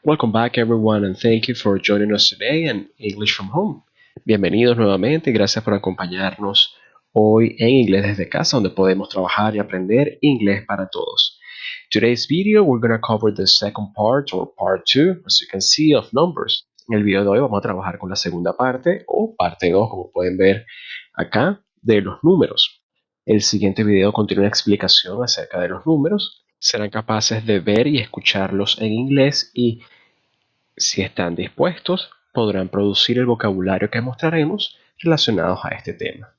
Welcome back everyone and thank you for joining us today in English from Home. Bienvenidos nuevamente y gracias por acompañarnos hoy en Inglés desde casa, donde podemos trabajar y aprender inglés para todos. Today's video we're going to cover the second part or part 2, as you can see, of numbers. En el video de hoy vamos a trabajar con la segunda parte o parte 2, como pueden ver acá, de los números. El siguiente video contiene una explicación acerca de los números. Serán capaces de ver y escucharlos en inglés y si están dispuestos, podrán producir el vocabulario que mostraremos relacionados a este tema.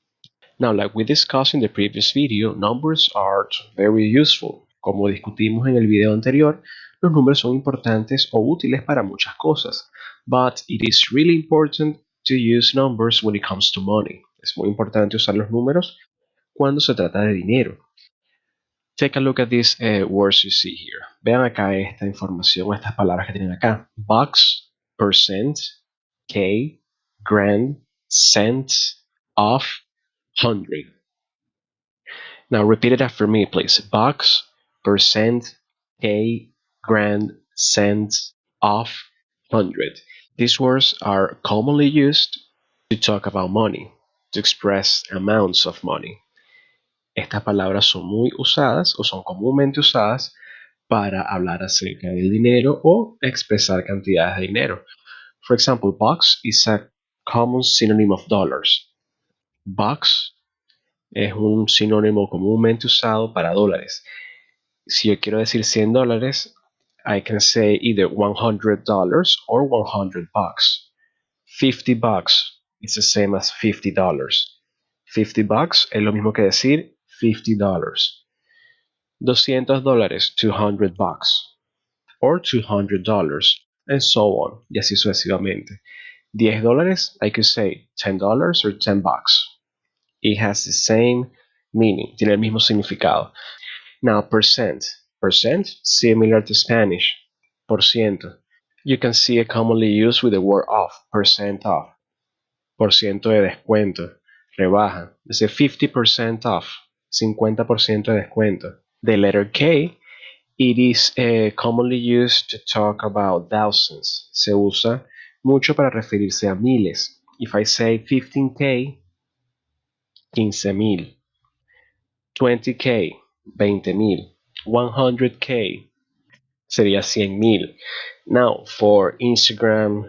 Now, like we discussed in the previous video, numbers are very useful. Como discutimos en el video anterior, los números son importantes o útiles para muchas cosas, but it is really important to use numbers when it comes to money. Es muy importante usar los números cuando se trata de dinero. Take a look at these words you see here. Vean acá esta información, estas palabras que tienen acá. Bucks, percent, K, grand, cents, off, hundred. Now repeat it after me, please. Bucks, percent, K, grand, cents, off, hundred. These words are commonly used to talk about money, to express amounts of money. Estas palabras son muy usadas o son comúnmente usadas para hablar acerca del dinero o expresar cantidades de dinero. For example, bucks is a common synonym of dollars. Bucks es un sinónimo comúnmente usado para dólares. Si yo quiero decir $100, I can say either $100 or 100 bucks. 50 bucks is the same as $50. 50 bucks es lo mismo que decir $50. $200, 200 bucks. Or $200, and so on, y así sucesivamente. $10, I could say $10 or 10 bucks. It has the same meaning, tiene el mismo significado. Now, percent. Percent, similar to Spanish. Por ciento. You can see it commonly used with the word off, percent off. Por ciento de descuento, rebaja. Es decir, 50% off, 50% de descuento. The letter K, it is commonly used to talk about thousands. Se usa mucho para referirse a miles. If I say 15K, 15,000. 20K, 20,000. 100K sería 100,000. Now, for Instagram,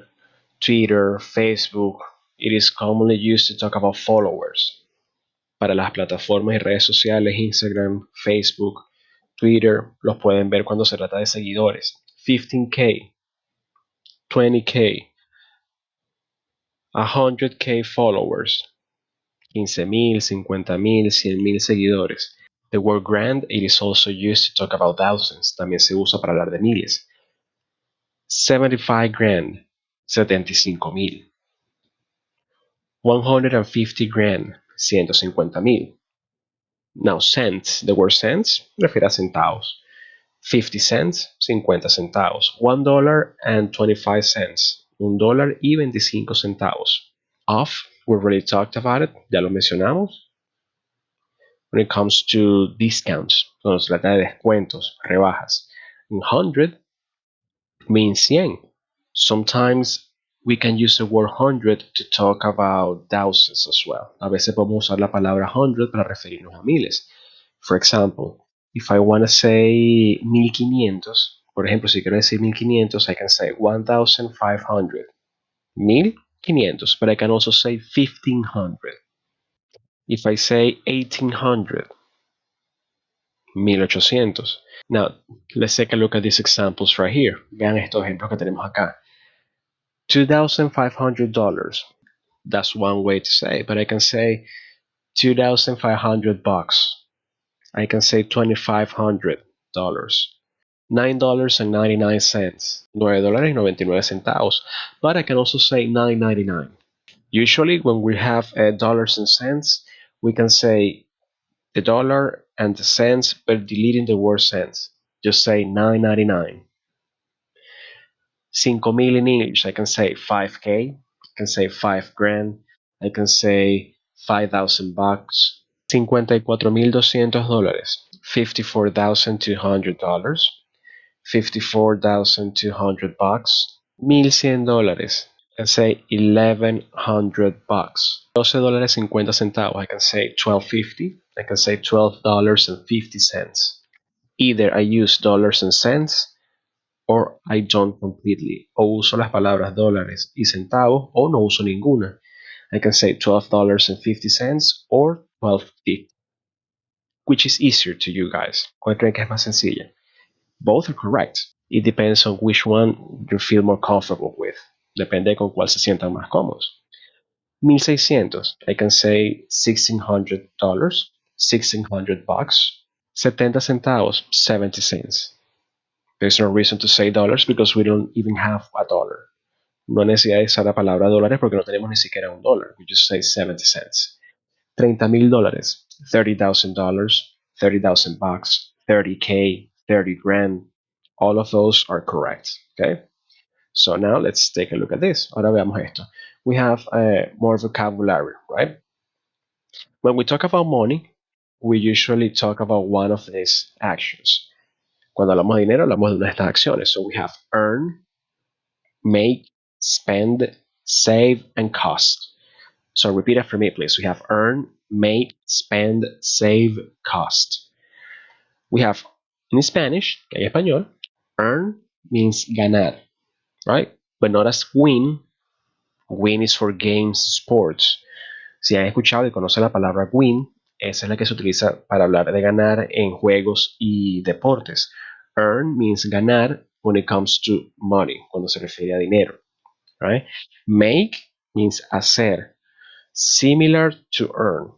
Twitter, Facebook, it is commonly used to talk about followers. Para las plataformas y redes sociales, Instagram, Facebook, Twitter, los pueden ver cuando se trata de seguidores. 15K, 20K, 100K followers, 15,000, 50,000, 100,000 seguidores. The word grand, it is also used to talk about thousands. También se usa para hablar de miles. 75 grand, 75,000. 150 grand, 150,000. Now cents, the word cents refiere a centavos. 50 cents, 50 centavos. $1 and 25 cents, $1 y 25 centavos. Off, we already talked about it, ya lo mencionamos. When it comes to discounts, cuando se trata de descuentos, rebajas. 100 means 100. Sometimes we can use the word 100 to talk about thousands as well. A veces podemos usar la palabra 100 para referirnos a miles. For example, if I want to say 1500, por ejemplo, si quiero decir 1500, I can say 1500. 1500, but I can also say 1500. If I say 1800, 1800. Now, let's take a look at these examples right here. Vean estos ejemplos que tenemos acá. $2,500. That's one way to say, but I can say 2,500 bucks. I can say $2,500. $9.99. $9.99. But I can also say $9.99. Usually when we have dollars and cents, we can say the dollar and the cents, but deleting the word cents. Just say $9.99. 5,000 in English, I can say 5K, I can say 5 grand, I can say 5,000 bucks. $54,200, $54,200. $54,200. $1,100. I can say $1,100. $12.50. I can say $12.50. I can say $12.50. Either I use dollars and cents or I don't completely. O uso las palabras dólares y centavos o no uso ninguna. I can say $12.50 or $12.50. Which is easier to you guys? ¿Cuál creen que es más sencilla? Both are correct. It depends on which one you feel more comfortable with. Depende con cuál se sientan más cómodos. 1,600. I can say $1,600. $1,600. 70 centavos. 70 cents. There's no reason to say dollars because we don't even have a dollar. No hay necesidad de usar la palabra dólares porque no tenemos ni siquiera un dólar. We just say 70 cents. $30,000. $30,000. $30,000. $30K. 30 grand. All of those are correct. Okay. So now let's take a look at this. Ahora veamos esto. We have more vocabulary, right? When we talk about money, we usually talk about one of these actions. Cuando hablamos de dinero, hablamos de una de estas acciones. So we have earn, make, spend, save, and cost. So repeat after me, please. We have earn, make, spend, save, cost. We have in Spanish, en español, earn means ganar, right? But not as win. Win is for games, sports. Si han escuchado y conocen la palabra win, esa es la que se utiliza para hablar de ganar en juegos y deportes. Earn means ganar when it comes to money, cuando se refiere a dinero. Right? Make means hacer. Similar to earn.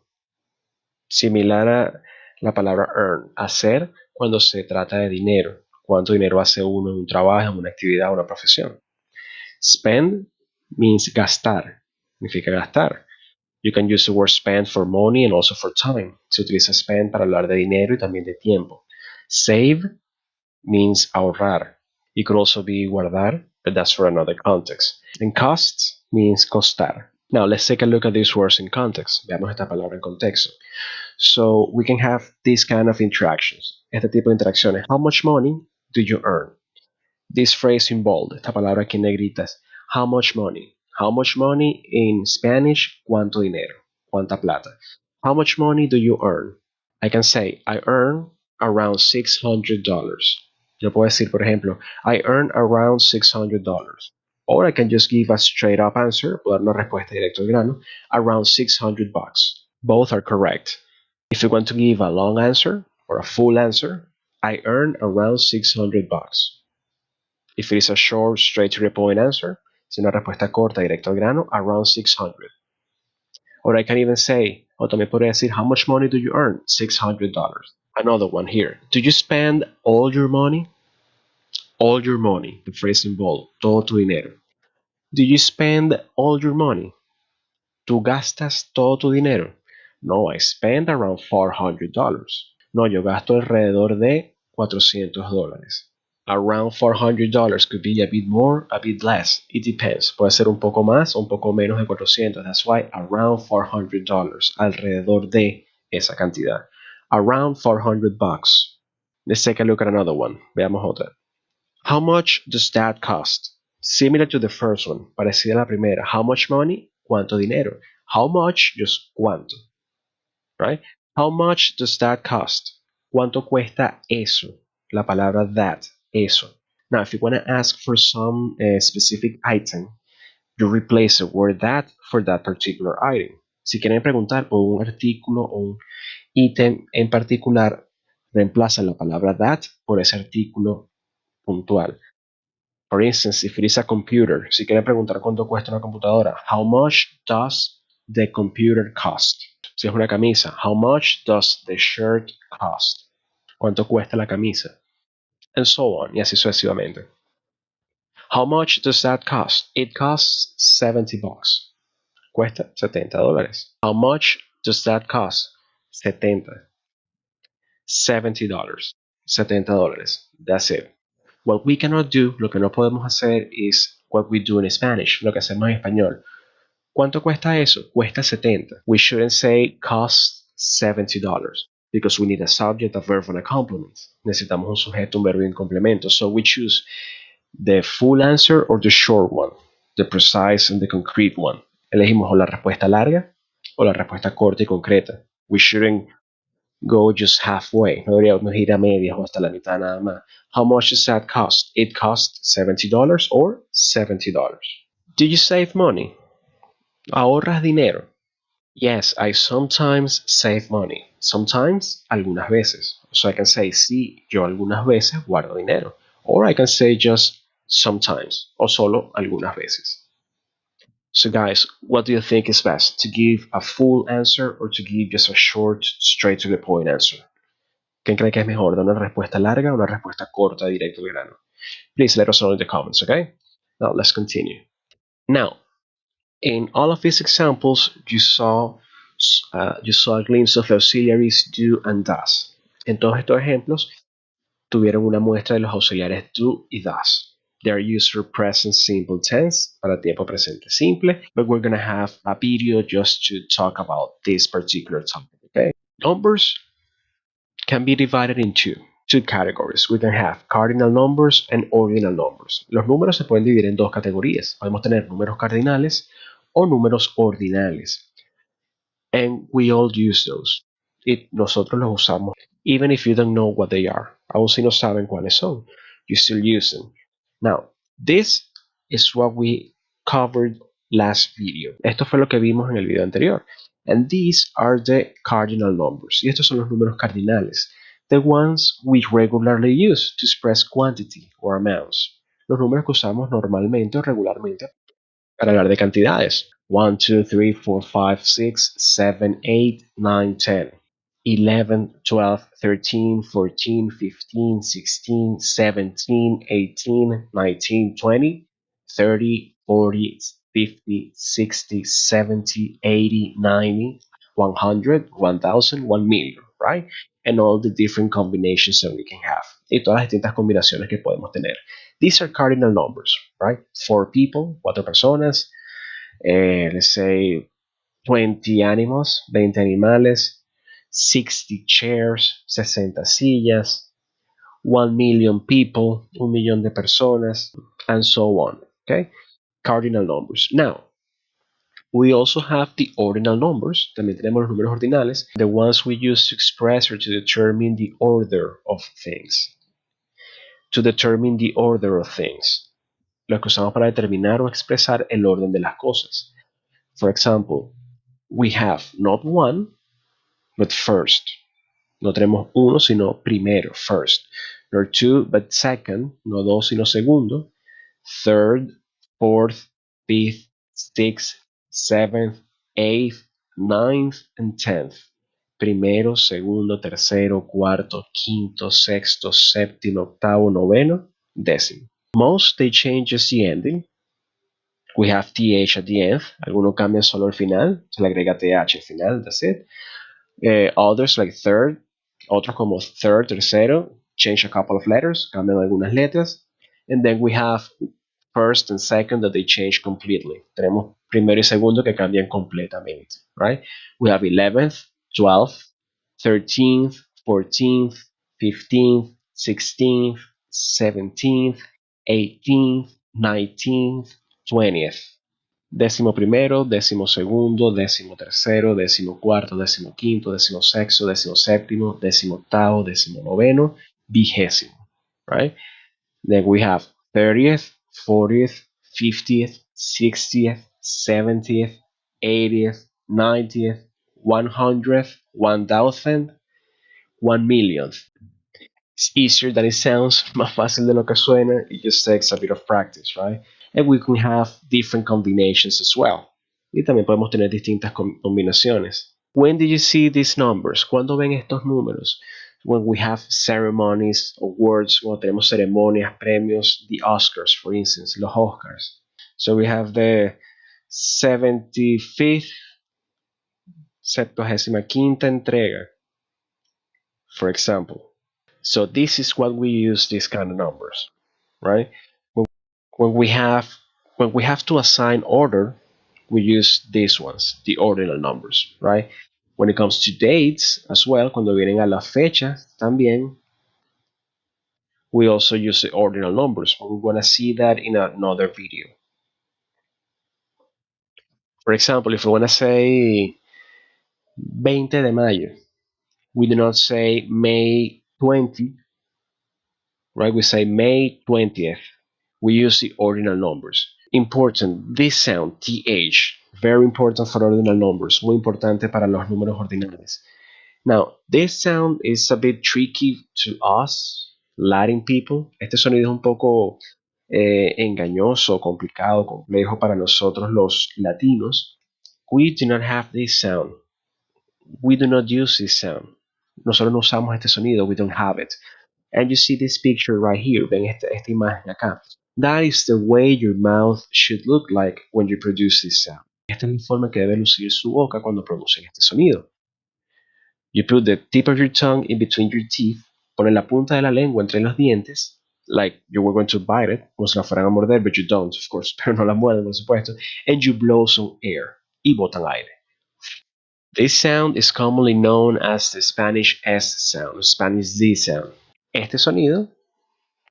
Similar a la palabra earn. Hacer cuando se trata de dinero. Cuánto dinero hace uno en un trabajo, en una actividad, en una profesión. Spend means gastar. Significa gastar. You can use the word spend for money and also for time. Se utiliza spend para hablar de dinero y también de tiempo. Save means ahorrar. It could also be guardar, but that's for another context. And cost means costar. Now let's take a look at these words in context. Veamos esta palabra en contexto. So we can have these kind of interactions. Este tipo de interacciones. How much money do you earn? This phrase in bold. Esta palabra aquí en negritas. How much money? How much money in Spanish? ¿Cuánto dinero? ¿Cuánta plata? How much money do you earn? I can say, I earn around $600. Yo puedo decir, por ejemplo, I earn around $600. Or I can just give a straight up answer, puedo dar una respuesta directa al grano, around $600. Both are correct. If you want to give a long answer or a full answer, I earn around $600. If it is a short, straight to the point answer, si una respuesta corta, directa al grano, around 600. Or I can even say, o también podría decir, how much money do you earn? $600. Another one here. Do you spend all your money? All your money, the phrase in bold, todo tu dinero. Do you spend all your money? ¿Tú gastas todo tu dinero? No, I spend around $400. No, yo gasto alrededor de $400. Around $400 could be a bit more, a bit less. It depends. Puede ser un poco más o un poco menos de 400. That's why around $400. Alrededor de esa cantidad. Around $400. Let's take a look at another one. Veamos otra. How much does that cost? Similar to the first one. Parecida a la primera. How much money? ¿Cuánto dinero? How much? Just cuánto. Right? How much does that cost? ¿Cuánto cuesta eso? La palabra that. Eso. Now, if you want to ask for some specific item, you replace the word that for that particular item. Si quieren preguntar por un artículo o un ítem en particular, reemplaza la palabra that por ese artículo puntual. For instance, if it is a computer, si quieren preguntar cuánto cuesta una computadora, how much does the computer cost? Si es una camisa, how much does the shirt cost? ¿Cuánto cuesta la camisa? And so on, y así sucesivamente. How much does that cost? It costs $70. Cuesta $70. How much does that cost? 70. $70. $70. That's it. What we cannot do, lo que no podemos hacer is what we do in Spanish, lo que hacemos en español. ¿Cuánto cuesta eso? Cuesta 70. We shouldn't say cost $70. because we need a subject, a verb, and a complement. Necesitamos un sujeto, un verbo y un complemento. So we choose the full answer or the short one, the precise and the concrete one. Elegimos o la respuesta larga o la respuesta corta y concreta. We shouldn't go just halfway. No deberíamos ir a medias o hasta la mitad nada más. How much does that cost? It costs $70 or $70. Do you save money? ¿Ahorras dinero? Yes, I sometimes save money. Sometimes, algunas veces. So I can say, sí, yo algunas veces guardo dinero. Or I can say just sometimes, o solo algunas veces. So guys, what do you think is best? To give a full answer or to give just a short, straight to the point answer? ¿Quién cree que es mejor? ¿Dar una respuesta larga o una respuesta corta, directo al grano? Please let us know in the comments, okay? Now let's continue. Now, in all of these examples, you saw a glimpse of auxiliaries do and does. En todos estos ejemplos, tuvieron una muestra de los auxiliares do y does. They are used for present simple tense, para tiempo presente simple, but we're going to have a video just to talk about this particular topic, okay? Numbers can be divided into two categories. We can have cardinal numbers and ordinal numbers. Los números se pueden dividir en dos categorías. Podemos tener números cardinales o números ordinales. And we all use those. Y nosotros los usamos. Even if you don't know what they are. Aun si no saben cuáles son. You still use them. Now, this is what we covered last video. Esto fue lo que vimos en el video anterior. And these are the cardinal numbers. Y estos son los números cardinales. The ones we regularly use to express quantity or amounts. Los números que usamos normalmente o regularmente para hablar de cantidades. 1, 2, 3, 4, 5, 6, 7, 8, 9, 10. 11, 12, 13, 14, 15, 16, 17, 18, 19, 20, 30, 40, 50, 60, 70, 80, 90, 100, 1000, 1 million, right? And all the different combinations that we can have. Y todas las distintas combinaciones que podemos tener. These are cardinal numbers, right? 4 people, 4 personas, let's say 20 animals, 20 animales, 60 chairs, 60 sillas, 1 million people, 1 millón de personas, and so on, okay? Cardinal numbers. Now, we also have the ordinal numbers. También tenemos los números ordinales, the ones we use to express or to determine the order of things. To determine the order of things. Los que usamos para determinar o expresar el orden de las cosas. For example, we have not one, but first. No tenemos uno, sino primero, first. Nor two, but second. No dos, sino segundo. Third, fourth, fifth, sixth, seventh, eighth, ninth, and tenth. Primero, segundo, tercero, cuarto, quinto, sexto, séptimo, octavo, noveno, décimo. Most, they change just the ending. We have th at the end. Algunos cambian solo al final. Se le agrega th al final. That's it. Others like third. Otros como third, tercero. Change a couple of letters. Cambian algunas letras. And then we have first and second that they change completely. Tenemos primero y segundo que cambian completamente. Right? We have 11th, 12th, 13th, 14th, 15th, 16th, 17th, 18th, 19th, 20th. Décimo primero, décimo segundo, décimo tercero, décimo cuarto, décimo quinto, décimo sexto, décimo séptimo, décimo octavo, décimo noveno, vigésimo. Right? Then we have 30th, 40th, 50th, 60th, 70th, 80th, 90th, 100th, 1000th, 1 millionth. It's easier than it sounds, más fácil de lo que suena. It just takes a bit of practice, right? And we can have different combinations as well. Y también podemos tener distintas combinaciones. When did you see these numbers? ¿Cuándo ven estos números? When we have ceremonies, awards, cuando tenemos ceremonias, premios, the Oscars, for instance, los Oscars. So we have the 75th, 75ª entrega, for example. So this is what we use these kind of numbers, right? When we have to assign order, we use these ones, the ordinal numbers, right? When it comes to dates as well, cuando vienen a las fechas también, we also use the ordinal numbers. We're going to see that in another video. For example, if we want to say 20 de mayo, we do not say May 20, right? We say May 20th. We use the ordinal numbers. Important, this sound, th, very important for ordinal numbers, muy importante para los números ordinales. Now, this sound is a bit tricky to us, Latin people. Este sonido es un poco engañoso, complicado, complejo para nosotros los latinos. We do not have this sound. We do not use this sound. Nosotros no usamos este sonido. We don't have it. And you see this picture right here. Ven esta imagen acá. That is the way your mouth should look like when you produce this sound. Esta es la forma que debe lucir su boca cuando producen este sonido. You put the tip of your tongue in between your teeth. Pones la punta de la lengua entre los dientes. Like you were going to bite it. Como si la fueran a morder, but you don't, of course. Pero no la muerden, por supuesto. And you blow some air. Y botan aire. This sound is commonly known as the Spanish S sound, Spanish Z sound. Este sonido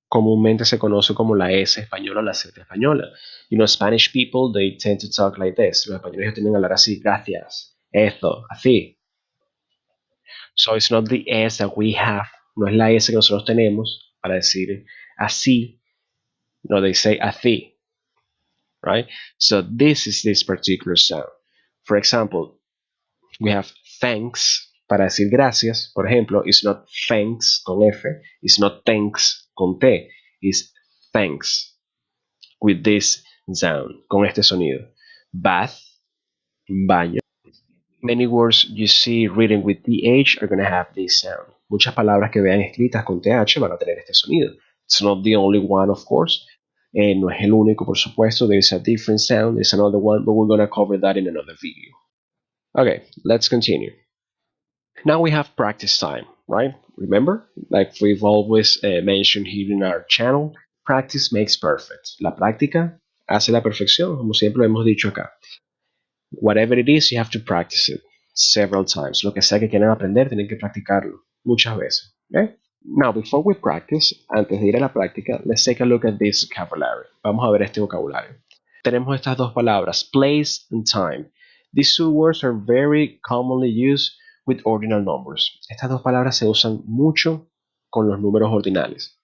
comúnmente se conoce como la S española o la Z española. You know, Spanish people, they tend to talk like this. Los españoles tienden a hablar así, gracias, esto, así. So it's not the S that we have. No es la S que nosotros tenemos para decir así. No, they say así, right? So this is this particular sound. For example, we have thanks para decir gracias. Por ejemplo, it's not thanks con F, it's not thanks con T, it's thanks with this sound, con este sonido. Bath, baño. Many words you see written with TH are going to have this sound. Muchas palabras que vean escritas con TH van a tener este sonido. It's not the only one, of course. No es el único, por supuesto. There's a different sound. There's another one, but we're going to cover that in another video. Okay, let's continue. Now we have practice time, right? Remember, like we've always mentioned here in our channel, practice makes perfect. La práctica hace la perfección, como siempre lo hemos dicho acá. Whatever it is, you have to practice it several times. Lo que sea que quieran aprender, tienen que practicarlo muchas veces. Okay? Now, before we practice, antes de ir a la práctica, let's take a look at this vocabulary. Vamos a ver este vocabulario. Tenemos estas dos palabras, place and time. These two words are very commonly used with ordinal numbers. Estas dos palabras se usan mucho con los números ordinales.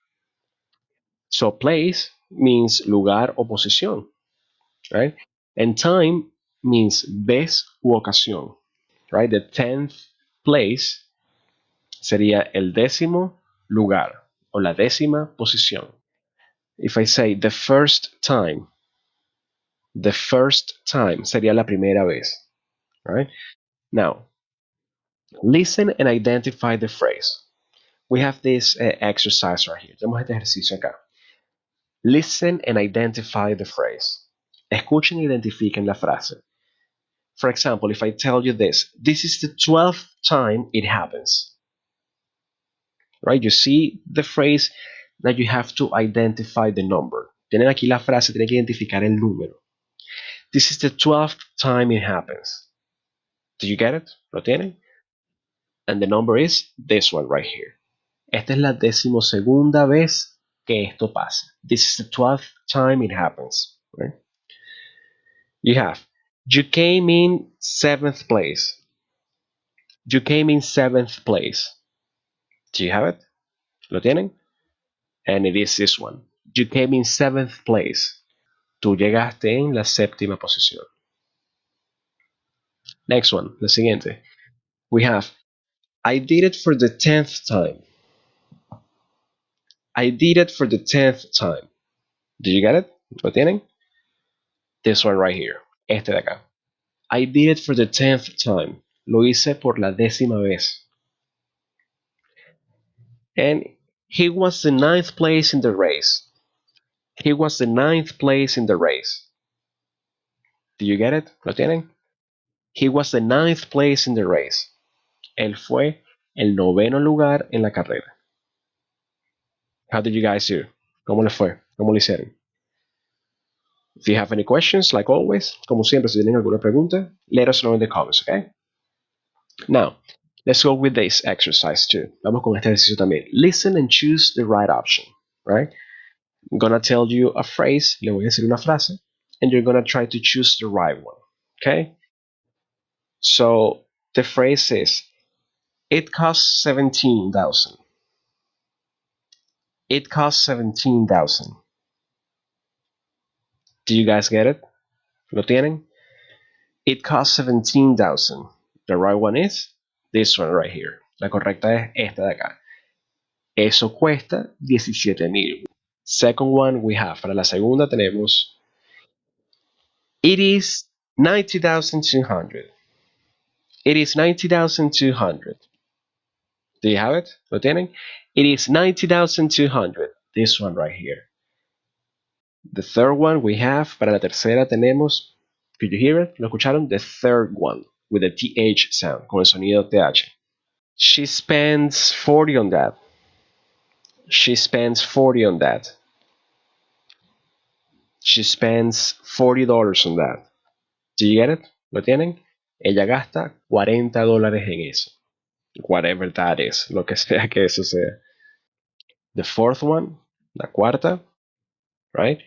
So place means lugar o posición, right? And time means vez u ocasión, right? The 10th place sería el 10º lugar o la 10ª posición. If I say the first time sería la primera vez, right? Now, listen and identify the phrase. We have this exercise right here. Tenemos este ejercicio acá. Listen and identify the phrase. Escuchen e identifiquen la frase. For example, if I tell you this is the 12th time it happens. Right? You see the phrase that you have to identify the number. Tienen aquí la frase, tienen que identificar el número. This is the 12th time it happens. Do you get it? ¿Lo tienen? And the number is this one right here. Esta es la 12ª vez que esto pasa. This is the 12th time it happens. Right? You have, you came in 7th place. You came in 7th place. Do you have it? ¿Lo tienen? And it is this one. You came in 7th place. Tú llegaste en la 7ª posición. Next one, la siguiente. We have, I did it for the 10th time. I did it for the 10th time. Do you get it? ¿Lo tienen? This one right here. Este de acá. I did it for the 10th time. Lo hice por la 10ª vez. And he was the 9th place in the race. He was the 9th place in the race. Do you get it? ¿Lo tienen? He was the 9th place in the race. Él fue el 9º lugar en la carrera. How did you guys do? ¿Cómo le fue? ¿Cómo lo hicieron? If you have any questions, like always, como siempre, si tienen alguna pregunta, let us know in the comments, okay? Now, let's go with this exercise too. Vamos con este ejercicio también. Listen and choose the right option, right? I'm gonna tell you a phrase, le voy a decir una frase, and you're gonna try to choose the right one, okay? So the phrase is, it costs 17,000. It costs 17,000. Do you guys get it? ¿Lo tienen? It costs 17,000. The right one is this one right here. La correcta es esta de acá. Eso cuesta 17,000. Second one we have. Para la segunda tenemos, it is 90,200. It is 90,200. Do you have it? ¿Lo tienen? It is 90,200. This one right here. The third one we have, para la tercera tenemos, could you hear it? ¿Lo escucharon? The third one, with the TH sound, con el sonido TH. She spends 40 on that. She spends 40 on that. She spends $40 on that. Do you get it? ¿Lo tienen? Ella gasta $40 en eso. Whatever that is, lo que sea que eso sea. The fourth one, la cuarta, right?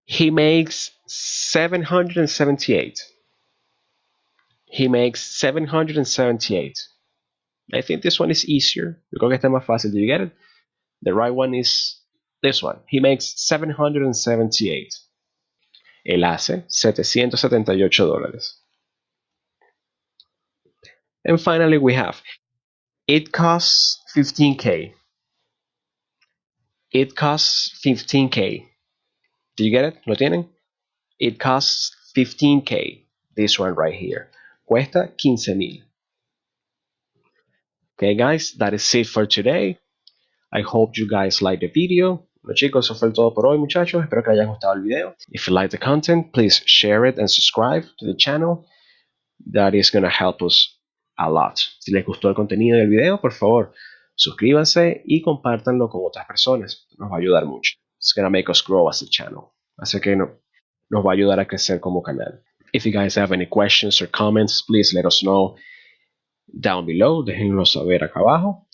He makes 778. He makes 778. I think this one is easier. Yo creo que este es más fácil. Do you get it? The right one is this one. He makes 778. Él hace $778. And finally we have, it costs 15K. It costs 15K. Do you get it? ¿Lo tienen? It costs 15K. This one right here. Cuesta 15,000. Okay, guys, that is it for today. I hope you guys like the video. Bueno, chicos, eso fue todo por hoy, muchachos. Espero que les haya gustado el video. If you like the content, please share it and subscribe to the channel. That is going to help us a lot. Si les gustó el contenido del video, por favor, suscríbanse y compártanlo con otras personas. Nos va a ayudar mucho. It's going to make us grow as a channel. Así que nos va a ayudar a crecer como canal. If you guys have any questions or comments, please let us know down below. Déjenlo saber acá abajo.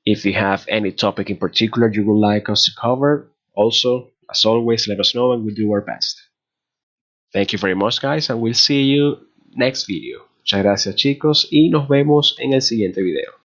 If you have any topic in particular you would like us to cover, also, as always, let us know and we'll do our best. Thank you very much, guys, and we'll see you next video. Muchas gracias, chicos, y nos vemos en el siguiente video.